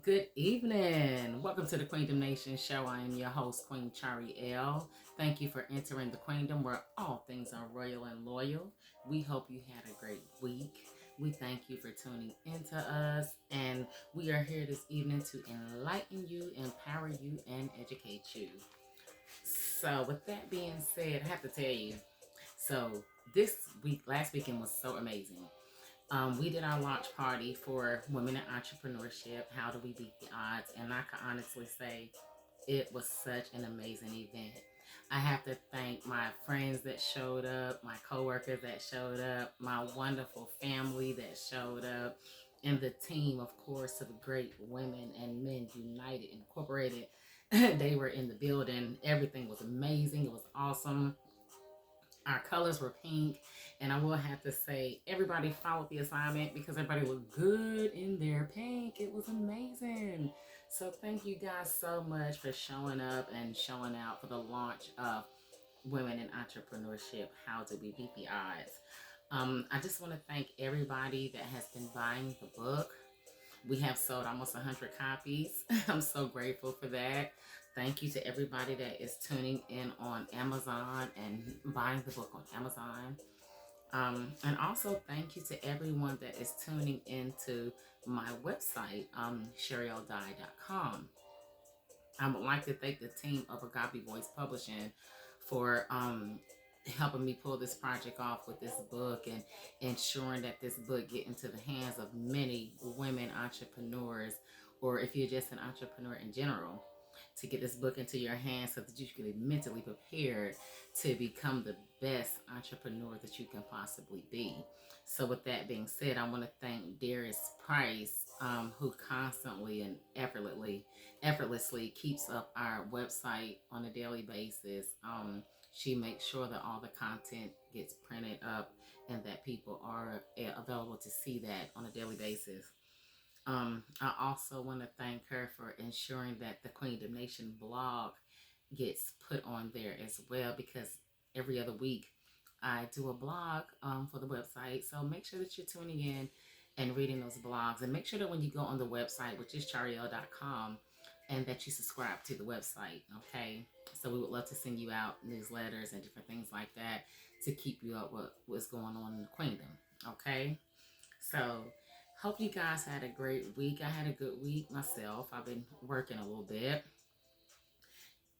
Good evening. Welcome to the QueendomNation show. I am your host, Queen Chari L. Thank you for entering the Queendom where all things are royal and loyal. We hope you had a great week. We thank you for tuning into us, and we are here this evening to enlighten you, empower you, and educate you. So, with that being said, I have to tell you, so this week, last weekend was so amazing. We did our launch party for Women in Entrepreneurship. How do we beat the odds? And I can honestly say it was such an amazing event. I have to thank my friends that showed up, my coworkers that showed up, my wonderful family that showed up, and the team, of course, of great women and men united, incorporated. They were in the building. Everything was amazing. It was awesome. Our colors were pink, and I will have to say everybody followed the assignment because everybody looked good in their pink. It was amazing. So thank you guys so much for showing up and showing out for the launch of Women in Entrepreneurship. How do we beat the odds? I just want to thank everybody that has been buying the book. We have sold almost 100 copies. I'm so grateful for that. Thank you to everybody that is tuning in on Amazon and buying the book on Amazon. And also thank you to everyone that is tuning into my website, SherryLDye.com. I would like to thank the team of Agape Voice Publishing for helping me pull this project off with this book and ensuring that this book get into the hands of many women entrepreneurs, or if you're just an entrepreneur in general, to get this book into your hands so that you can be mentally prepared to become the best entrepreneur that you can possibly be. So with that being said, I want to thank Darius Price, who constantly and effortlessly keeps up our website on a daily basis. She makes sure that all the content gets printed up and that people are available to see that on a daily basis. I also want to thank her for ensuring that the QueendomNation blog gets put on there as well, because every other week I do a blog for the website. So make sure that you're tuning in and reading those blogs. And make sure that when you go on the website, which is chariel.com, and that you subscribe to the website, okay? So we would love to send you out newsletters and different things like that to keep you up with what's going on in the Queendom, okay? So hope you guys had a great week. I had a good week myself. I've been working a little bit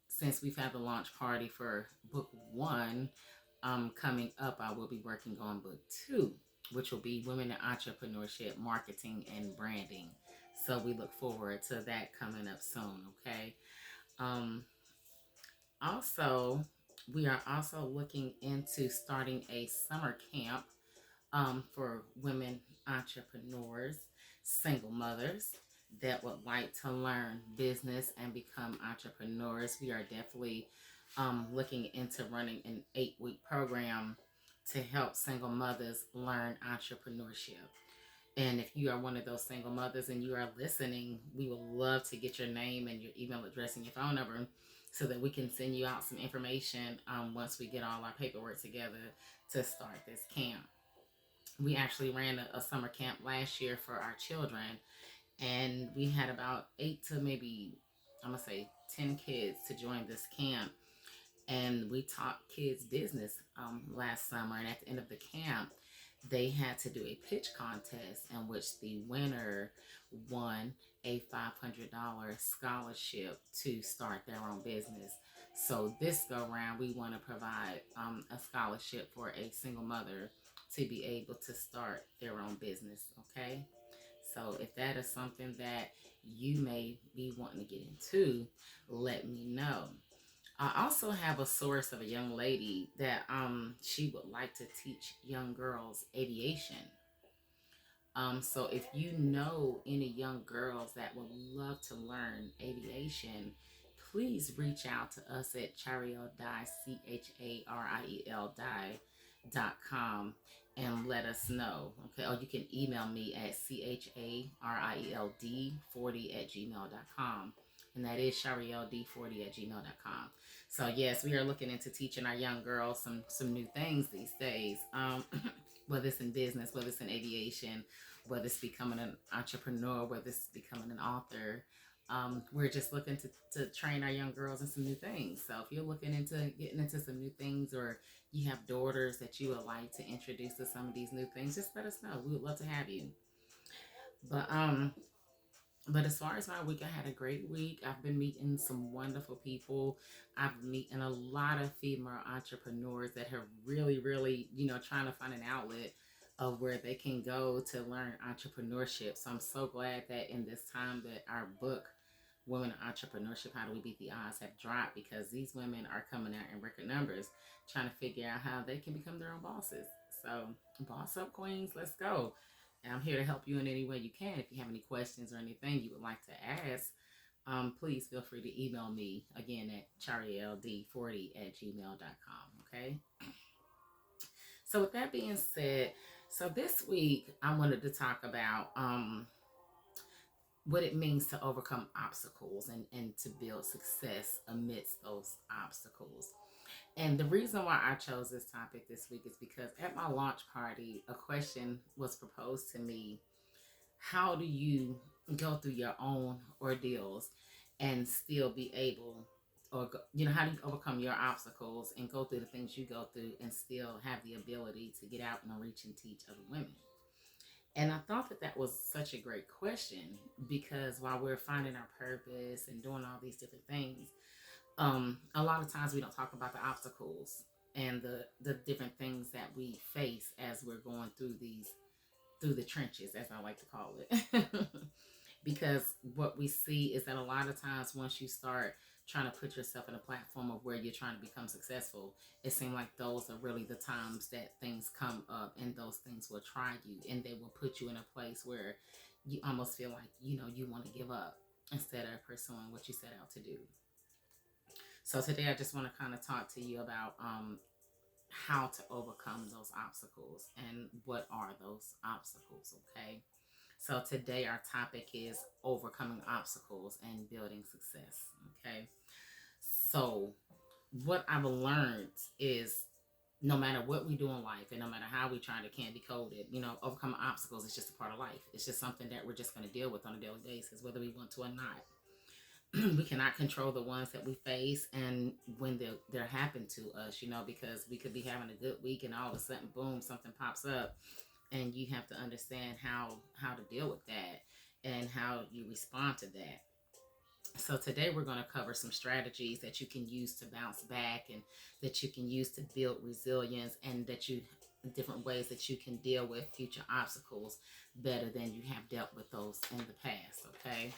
since we've had the launch party for book one. Coming up, I will be working on book two, which will be Women in Entrepreneurship, Marketing, and Branding. So we look forward to that coming up soon, okay? Um, Also, we are also looking into starting a summer camp for women entrepreneurs, single mothers that would like to learn business and become entrepreneurs. We are definitely looking into running an 8-week program to help single mothers learn entrepreneurship. And if you are one of those single mothers and you are listening, we would love to get your name and your email address and your phone number so that we can send you out some information once we get all our paperwork together to start this camp. We actually ran a summer camp last year for our children, and we had about 8 to maybe, I'm gonna say 10 kids to join this camp, and we taught kids business last summer. And at the end of the camp, they had to do a pitch contest in which the winner won a $500 scholarship to start their own business. So this go round, we want to provide a scholarship for a single mother to be able to start their own business. Okay, so if that is something that you may be wanting to get into, let me know. I also have a source of a young lady that she would like to teach young girls aviation. So if you know any young girls that would love to learn aviation, please reach out to us at Chariel Dye, CHARIEL.com, and let us know. Okay, or you can email me at CHARIELD40@gmail.com. And that is SharielD40@gmail.com. So yes, we are looking into teaching our young girls some new things these days. whether it's in business, whether it's in aviation, whether it's becoming an entrepreneur, whether it's becoming an author. We're just looking to train our young girls in some new things. So if you're looking into getting into some new things, or you have daughters that you would like to introduce to some of these new things, just let us know. We would love to have you. But but as far as my week, I had a great week. I've been meeting some wonderful people. I've meeting a lot of female entrepreneurs that have really, trying to find an outlet of where they can go to learn entrepreneurship. So I'm so glad that in this time that our book, Women in Entrepreneurship, How Do We Beat the Odds, have dropped, because these women are coming out in record numbers trying to figure out how they can become their own bosses. So boss up, queens, let's go. And I'm here to help you in any way you can. If you have any questions or anything you would like to ask, please feel free to email me again at charield40@gmail.com. Okay. So with that being said, so this week I wanted to talk about what it means to overcome obstacles and to build success amidst those obstacles. And the reason why I chose this topic this week is because at my launch party, a question was proposed to me: how do you go through your own ordeals and still be able, or how do you overcome your obstacles and go through the things you go through and still have the ability to get out and reach and teach other women? And I thought that that was such a great question, because while we're finding our purpose and doing all these different things, a lot of times we don't talk about the obstacles and the different things that we face as we're going through the trenches, as I like to call it. Because what we see is that a lot of times once you start trying to put yourself in a platform of where you're trying to become successful, it seems like those are really the times that things come up, and those things will try you, and they will put you in a place where you almost feel like you want to give up instead of pursuing what you set out to do. So today I just want to kind of talk to you about how to overcome those obstacles and what are those obstacles. Okay. So today our topic is overcoming obstacles and building success. Okay. So what I've learned is, no matter what we do in life and no matter how we try to candy code it, overcoming obstacles is just a part of life. It's just something that we're just going to deal with on a daily basis, whether we want to or not. We cannot control the ones that we face and when they're happen to us, because we could be having a good week and all of a sudden, boom, something pops up, and you have to understand how to deal with that and how you respond to that. So today we're going to cover some strategies that you can use to bounce back, and that you can use to build resilience, and that you different ways that you can deal with future obstacles better than you have dealt with those in the past. Okay.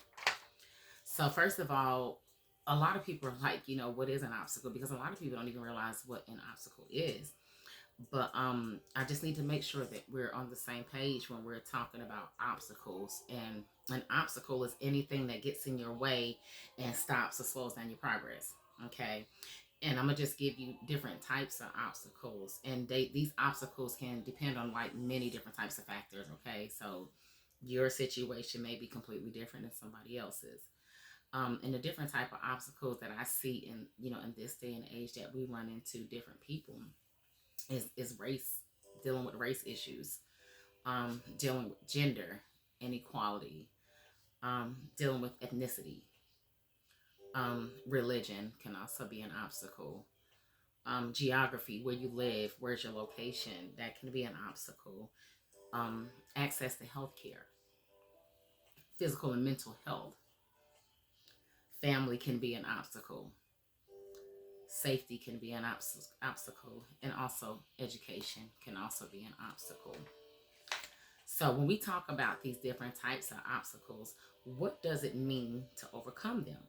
So first of all, a lot of people are like, what is an obstacle? Because a lot of people don't even realize what an obstacle is. But I just need to make sure that we're on the same page when we're talking about obstacles. And an obstacle is anything that gets in your way and stops or slows down your progress. Okay. And I'm gonna just give you different types of obstacles, and these obstacles can depend on like many different types of factors. Okay, so your situation may be completely different than somebody else's. And the different type of obstacles that I see in in this day and age that we run into different people is race, dealing with race issues, dealing with gender inequality, dealing with ethnicity, religion can also be an obstacle. Geography, where you live, where's your location, that can be an obstacle. Access to healthcare, physical and mental health, family can be an obstacle. Safety can be an obstacle, and also education can also be an obstacle. So when we talk about these different types of obstacles, what does it mean to overcome them?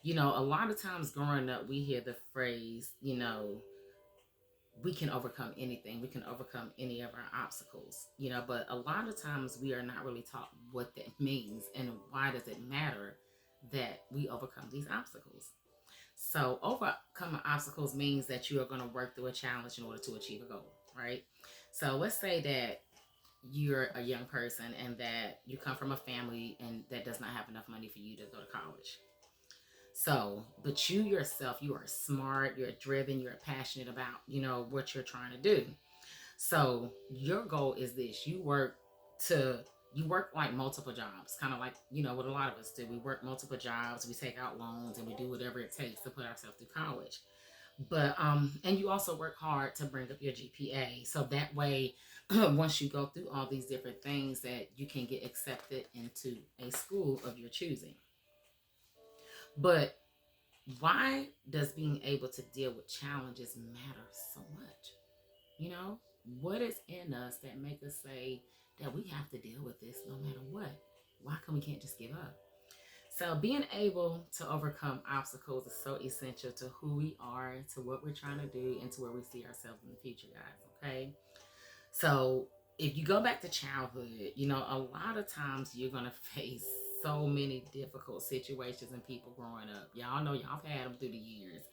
A lot of times growing up, we hear the phrase, we can overcome anything. We can overcome any of our obstacles, but a lot of times we are not really taught what that means and why does it matter that we overcome these obstacles. So overcoming obstacles means that you are going to work through a challenge in order to achieve a goal, right? So let's say that you're a young person and that you come from a family and that does not have enough money for you to go to college. So, but you yourself, you are smart, you're driven, you're passionate about, what you're trying to do. So your goal is this: to you work like multiple jobs, kind of like what a lot of us do. We work multiple jobs, we take out loans, and we do whatever it takes to put ourselves through college. But and you also work hard to bring up your GPA, so that way once you go through all these different things, that you can get accepted into a school of your choosing. But why does being able to deal with challenges matter so much? You know, what is in us that make us say that we have to deal with this no matter what? Why can we can't just give up? So being able to overcome obstacles is so essential to who we are, to what we're trying to do, and to where we see ourselves in the future, guys. Okay. So if you go back to childhood, a lot of times you're gonna face so many difficult situations and people growing up. Y'all know y'all have had them through the years.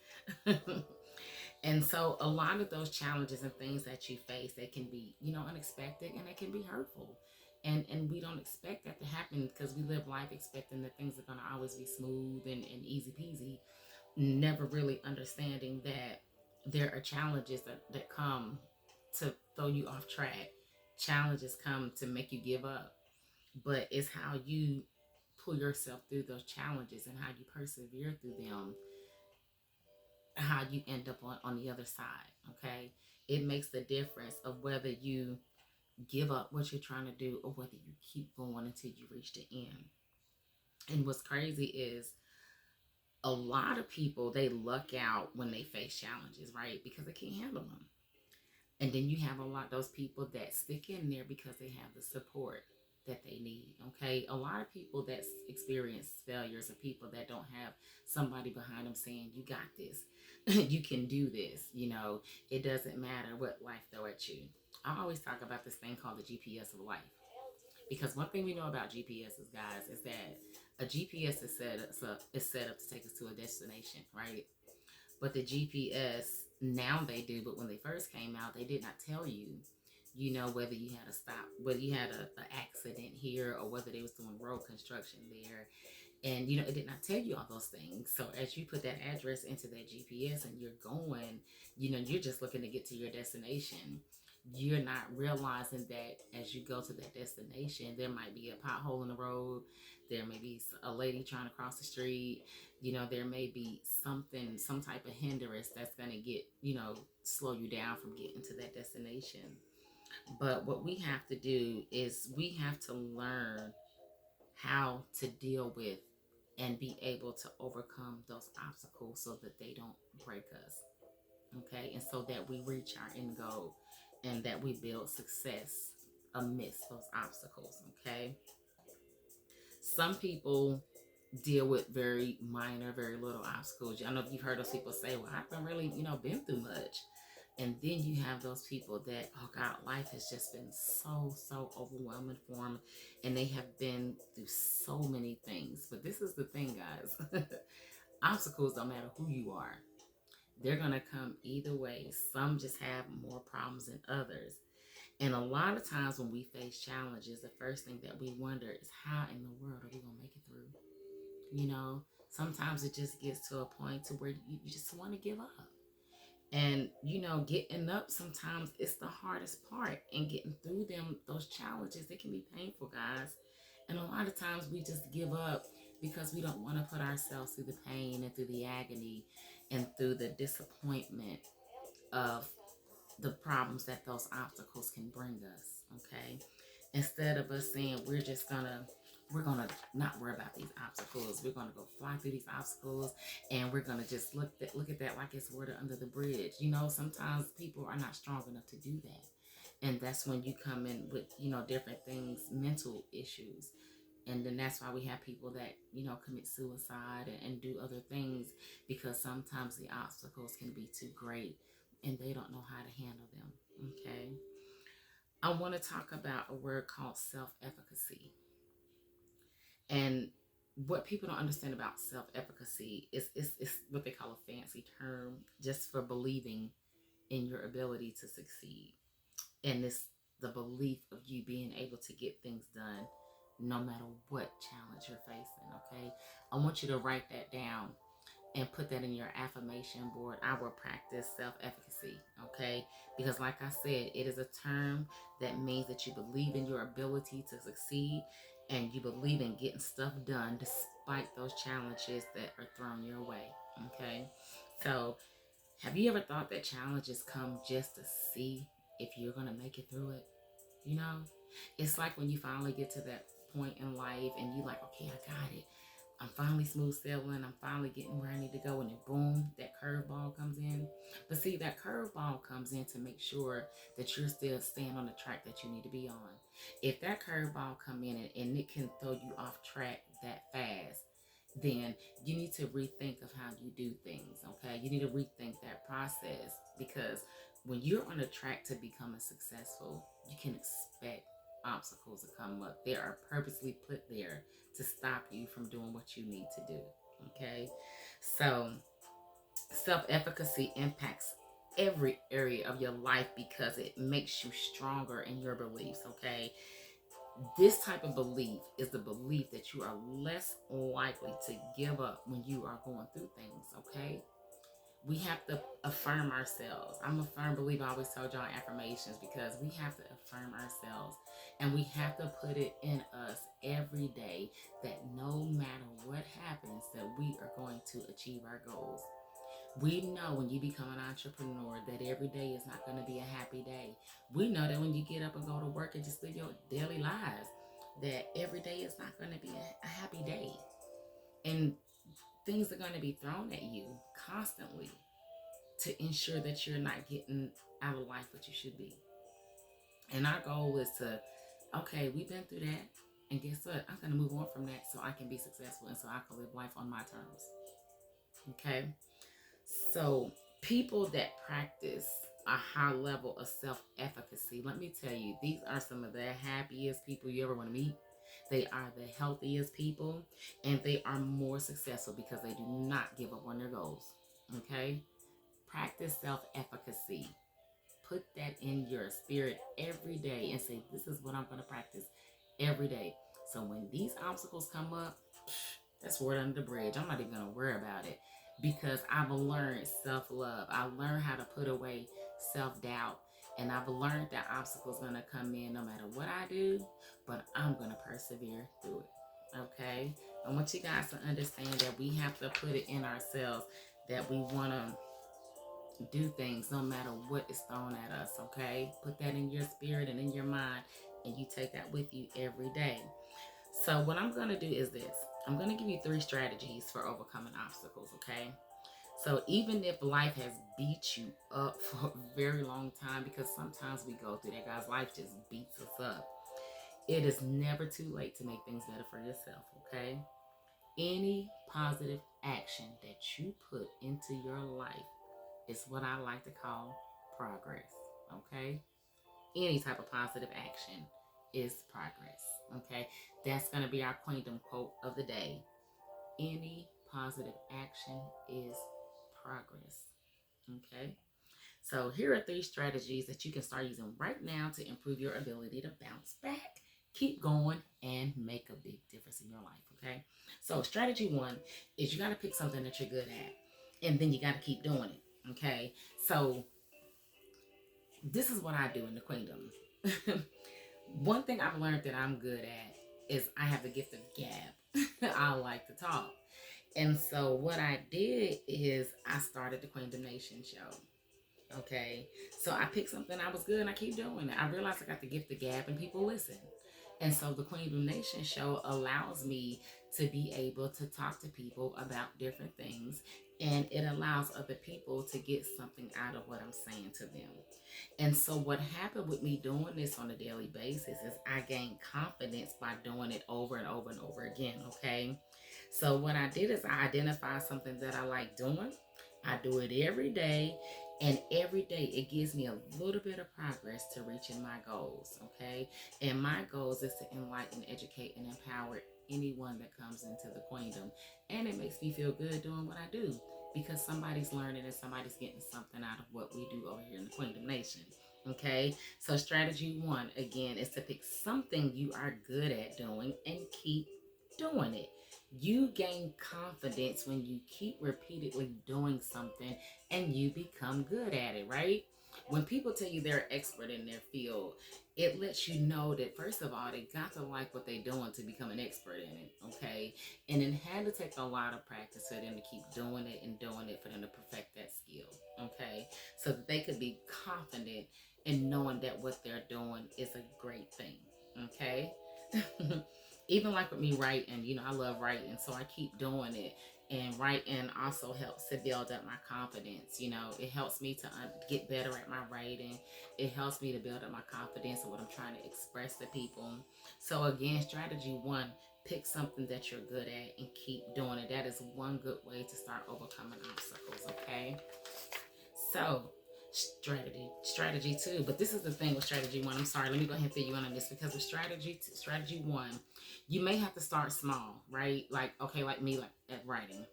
And so a lot of those challenges and things that you face, they can be, unexpected, and they can be hurtful. And we don't expect that to happen because we live life expecting that things are going to always be smooth and easy peasy, never really understanding that there are challenges that come to throw you off track. Challenges come to make you give up. But it's how you pull yourself through those challenges and how you persevere through them, how you end up on the other side. Okay. It makes the difference of whether you give up what you're trying to do or whether you keep going until you reach the end. And what's crazy is a lot of people, they luck out when they face challenges, right? Because they can't handle them. And then you have a lot of those people that stick in there because they have the support that they need. Okay. A lot of people that experience failures are people that don't have somebody behind them saying, you got this. You can do this. It doesn't matter what life throw at you. I always talk about this thing called the GPS of life. Because one thing we know about GPSs, guys, is that a GPS is set up to take us to a destination, right? But the GPS now they do, but when they first came out, they did not tell you, whether you had a stop, whether you had a accident here, or whether they was doing road construction there. And it did not tell you all those things. So as you put that address into that GPS and you're going, you're just looking to get to your destination. You're not realizing that as you go to that destination, there might be a pothole in the road. There may be a lady trying to cross the street. There may be something, some type of hindrance that's going to get, slow you down from getting to that destination. But what we have to do is we have to learn how to deal with and be able to overcome those obstacles so that they don't break us. Okay. And so that we reach our end goal and that we build success amidst those obstacles. Okay. Some people deal with very minor, very little obstacles. I know you've heard those people say, well, I haven't really, been through much. And then you have those people that, oh God, life has just been so overwhelming for them. And they have been through so many things. But this is the thing, guys. Obstacles don't matter who you are. They're going to come either way. Some just have more problems than others. And a lot of times when we face challenges, the first thing that we wonder is how in the world are we going to make it through? Sometimes it just gets to a point to where you just want to give up. And getting up sometimes it's the hardest part, and getting through those challenges, they can be painful, guys. And a lot of times we just give up because we don't want to put ourselves through the pain and through the agony and through the disappointment of the problems that those obstacles can bring us. Okay. Instead of us saying we're gonna not worry about these obstacles. We're gonna go fly through these obstacles, and we're gonna just look at that like it's water under the bridge. Sometimes people are not strong enough to do that, and that's when you come in with different things, mental issues, and then that's why we have people that commit suicide and do other things, because sometimes the obstacles can be too great, and they don't know how to handle them. Okay, I want to talk about a word called self-efficacy. And what people don't understand about self-efficacy is what they call a fancy term just for believing in your ability to succeed. And it's the belief of you being able to get things done no matter what challenge you're facing. Okay, I want you to write that down. and put that in your affirmation board. I will practice self-efficacy, okay? Because like I said, it is a term that means that you believe in your ability to succeed and you believe in getting stuff done despite those challenges that are thrown your way, okay? So, have you ever thought that challenges come just to see if you're going to make it through it? You know, it's like when you finally get to that point in life and you're like, okay, I got it. I'm finally smooth sailing. I'm finally getting where I need to go. And then boom, that curveball comes in. But see, that curveball comes in to make sure that you're still staying on the track that you need to be on. If that curveball come in and it can throw you off track that fast, then you need to rethink of how you do things, okay? You need to rethink that process because when you're on a track to becoming successful, you can expect obstacles to come up. They are purposely put there to stop you from doing what you need to do, okay? So, self-efficacy impacts every area of your life because it makes you stronger in your beliefs, okay? This type of belief is the belief that you are less likely to give up when you are going through things, okay? We have to affirm ourselves. I'm a firm believer. I always tell y'all affirmations because we have to affirm ourselves and we have to put it in us every day that no matter what happens, that we are going to achieve our goals. We know when you become an entrepreneur that every day is not going to be a happy day. We know that when you get up and go to work and just live your daily lives, that every day is not going to be a happy day. And things are going to be thrown at you constantly to ensure that you're not getting out of life what you should be. And our goal is to, okay, we've been through that. And guess what? I'm going to move on from that so I can be successful and so I can live life on my terms. Okay? So, people that practice a high level of self efficacy, let me tell you, these are some of the happiest people you ever want to meet. They are the healthiest people and they are more successful because they do not give up on their goals. Okay? Practice self efficacy. Put that in your spirit every day and say, this is what I'm going to practice every day. So when these obstacles come up, that's word under the bridge. I'm not even going to worry about it because I've learned self-love. I've learned how to put away self-doubt. And I've learned that obstacles going to come in no matter what I do, but I'm going to persevere through it. Okay? I want you guys to understand that we have to put it in ourselves that we want to do things no matter what is thrown at us, okay? Put that in your spirit and in your mind, and you take that with you every day. So, what I'm going to do is this I'm going to give you 3 strategies for overcoming obstacles, okay? So, even if life has beat you up for a very long time, because sometimes we go through that, guys, life just beats us up. It is never too late to make things better for yourself, okay? Any positive action that you put into your life is what I like to call progress. Okay? Any type of positive action is progress. Okay? That's going to be our Queendom quote of the day. Any positive action is progress. Okay? So here are 3 strategies that you can start using right now to improve your ability to bounce back, keep going, and make a big difference in your life. Okay? So strategy 1 is you got to pick something that you're good at, and then you got to keep doing it. Okay? So this is what I do in the Queendom. One thing I've learned that I'm good at is I have the gift of gab. I like to talk. And so what I did is I started the QueendomNation show. Okay. So I picked something I was good and I keep doing it. I realized I got the gift of gab and people listen. And so the QueendomNation show allows me to be able to talk to people about different things. And it allows other people to get something out of what I'm saying to them. And so what happened with me doing this on a daily basis is I gained confidence by doing it over and over and over again, okay? So what I did is I identified something that I like doing. I do it every day, and every day it gives me a little bit of progress to reaching my goals, okay? And my goals is to enlighten, educate, and empower anyone that comes into the Queendom. And it makes me feel good doing what I do because somebody's learning and somebody's getting something out of what we do over here in the QueendomNation. Okay, so strategy 1 again is to pick something you are good at doing and keep doing it. You gain confidence when you keep repeatedly doing something and you become good at it, right? When people tell you they're expert in their field, it lets you know that first of all, they got to like what they're doing to become an expert in it, okay? And it had to take a lot of practice for them to keep doing it and doing it for them to perfect that skill, okay? So that they could be confident in knowing that what they're doing is a great thing, okay? Even like with me writing, I love writing, so I keep doing it. And writing also helps to build up my confidence. It helps me to get better at my writing. It helps me to build up my confidence in what I'm trying to express to people. So again, strategy one, pick something that you're good at and keep doing it. That is one good way to start overcoming obstacles, okay? So, strategy two. But this is the thing with strategy one. I'm sorry, let me go ahead and fill you in on this, because with strategy one, you may have to start small, right? Like, okay, like me, like at writing.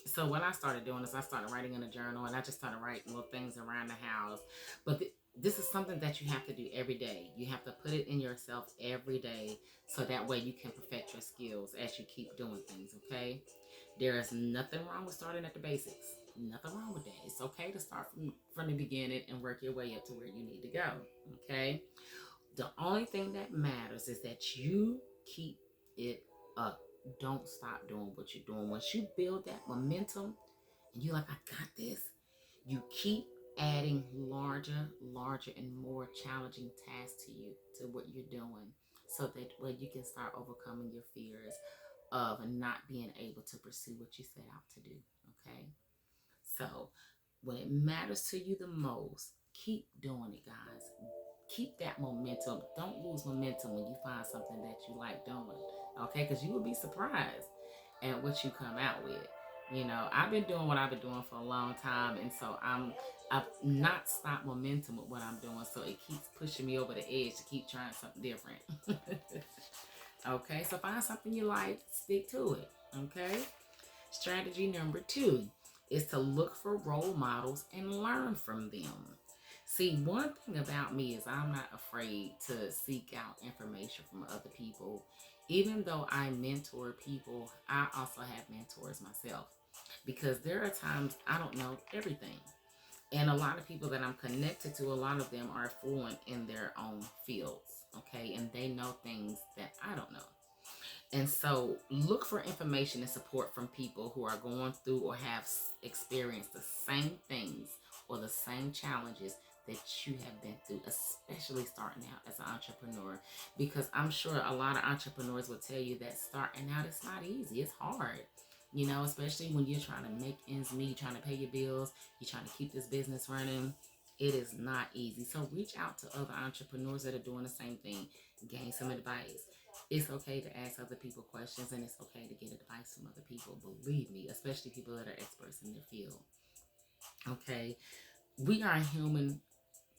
So what I started doing is I started writing in a journal, and I just started writing little things around the house. But this is something that you have to do every day. You have to put it in yourself every day, so that way you can perfect your skills as you keep doing things, okay? There is nothing wrong with starting at the basics. Nothing wrong with that. It's okay to start from the beginning and work your way up to where you need to go, okay? The only thing that matters is that you keep it up. Don't stop doing what you're doing. Once you build that momentum and you're like, I got this, you keep adding larger, and more challenging tasks to what you're doing, so that way you can start overcoming your fears of not being able to pursue what you set out to do. Okay? So, when it matters to you the most, keep doing it, guys. Keep that momentum. Don't lose momentum when you find something that you like doing. Okay? Because you will be surprised at what you come out with. I've been doing what I've been doing for a long time, and so I've not stopped momentum with what I'm doing, so it keeps pushing me over the edge to keep trying something different. Okay, so find something you like, stick to it. Okay, strategy number two is to look for role models and learn from them. See, one thing about me is I'm not afraid to seek out information from other people. Even though I mentor people, I also have mentors myself, because there are times I don't know everything. And a lot of people that I'm connected to, a lot of them are fluent in their own fields, okay? And they know things that I don't know. And so look for information and support from people who are going through or have experienced the same things or the same challenges that you have been through, especially starting out as an entrepreneur. Because I'm sure a lot of entrepreneurs will tell you that starting out, it's not easy. It's hard. Especially when you're trying to make ends meet, you're trying to pay your bills, you're trying to keep this business running. It is not easy. So reach out to other entrepreneurs that are doing the same thing. Gain some advice. It's okay to ask other people questions, and it's okay to get advice from other people. Believe me, especially people that are experts in their field. Okay, we are human,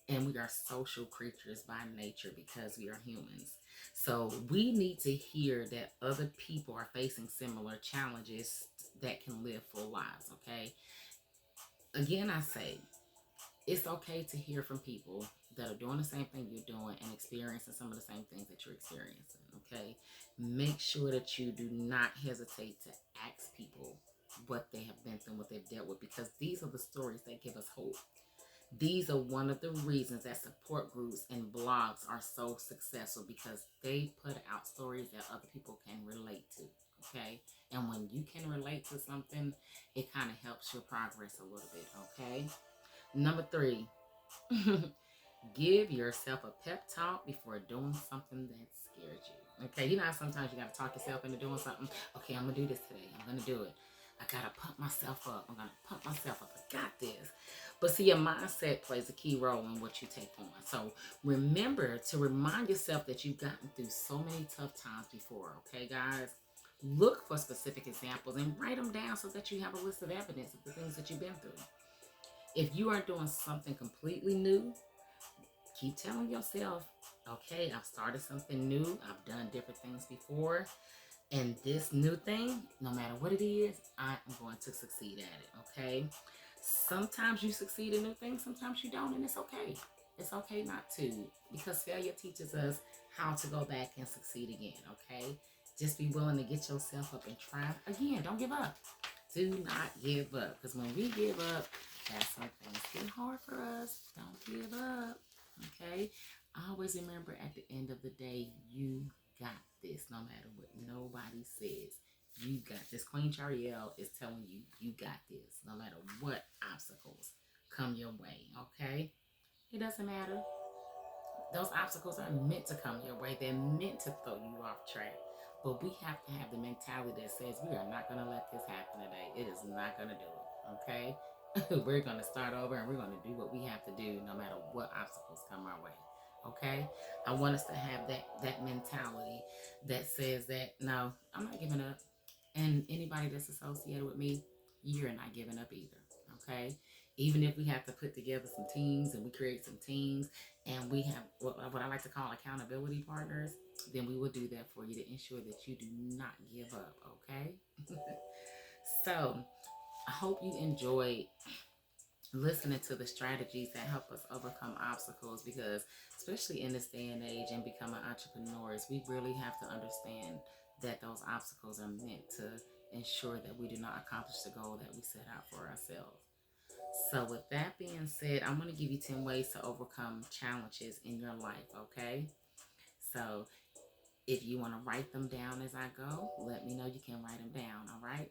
and we are social creatures by nature, because we are humans. So we need to hear that other people are facing similar challenges that can live full lives. Okay, again, I say it's okay to hear from people that are doing the same thing you're doing and experiencing some of the same things that you're experiencing. Okay, make sure that you do not hesitate to ask people what they have been through, what they've dealt with, because these are the stories that give us hope. These are one of the reasons that support groups and blogs are so successful, because they put out stories that other people can relate to. Okay, and when you can relate to something, it kind of helps your progress a little bit. Okay, number three, give yourself a pep talk before doing something that scares you. Okay, how sometimes you got to talk yourself into doing something. Okay, I'm going to do this today. I'm going to do it. I got to pump myself up. I'm going to pump myself up. I got this. But see, your mindset plays a key role in what you take on. So remember to remind yourself that you've gotten through so many tough times before. Okay, guys? Look for specific examples and write them down, so that you have a list of evidence of the things that you've been through. If you are doing something completely new, keep telling yourself, okay, I've started something new. I've done different things before. And this new thing, no matter what it is, I am going to succeed at it, okay? Sometimes you succeed in new things, sometimes you don't, and it's okay. It's okay not to, because failure teaches us how to go back and succeed again, okay? Just be willing to get yourself up and try. Again, don't give up. Do not give up. Because when we give up, that's when things get hard for us. Don't give up. Okay? Always remember at the end of the day, you got this. No matter what nobody says. You got this. Queen Charielle is telling you, you got this. No matter what obstacles come your way. Okay? It doesn't matter. Those obstacles are meant to come your way. They're meant to throw you off track. But we have to have the mentality that says we are not going to let this happen today. It is not going to do it. Okay? We're going to start over and we're going to do what we have to do no matter what obstacles come our way. Okay? I want us to have that mentality that says that no, I'm not giving up. And anybody that's associated with me, you're not giving up either. Okay? Even if we have to put together some teams and we create some teams and we have what I like to call accountability partners, then we will do that for you to ensure that you do not give up. Okay? So I hope you enjoyed listening to the strategies that help us overcome obstacles, because especially in this day and age and becoming entrepreneurs, we really have to understand that those obstacles are meant to ensure that we do not accomplish the goal that we set out for ourselves. So with that being said, I'm going to give you 10 ways to overcome challenges in your life. Okay, so if you want to write them down as I go, let me know. You can write them down. All right,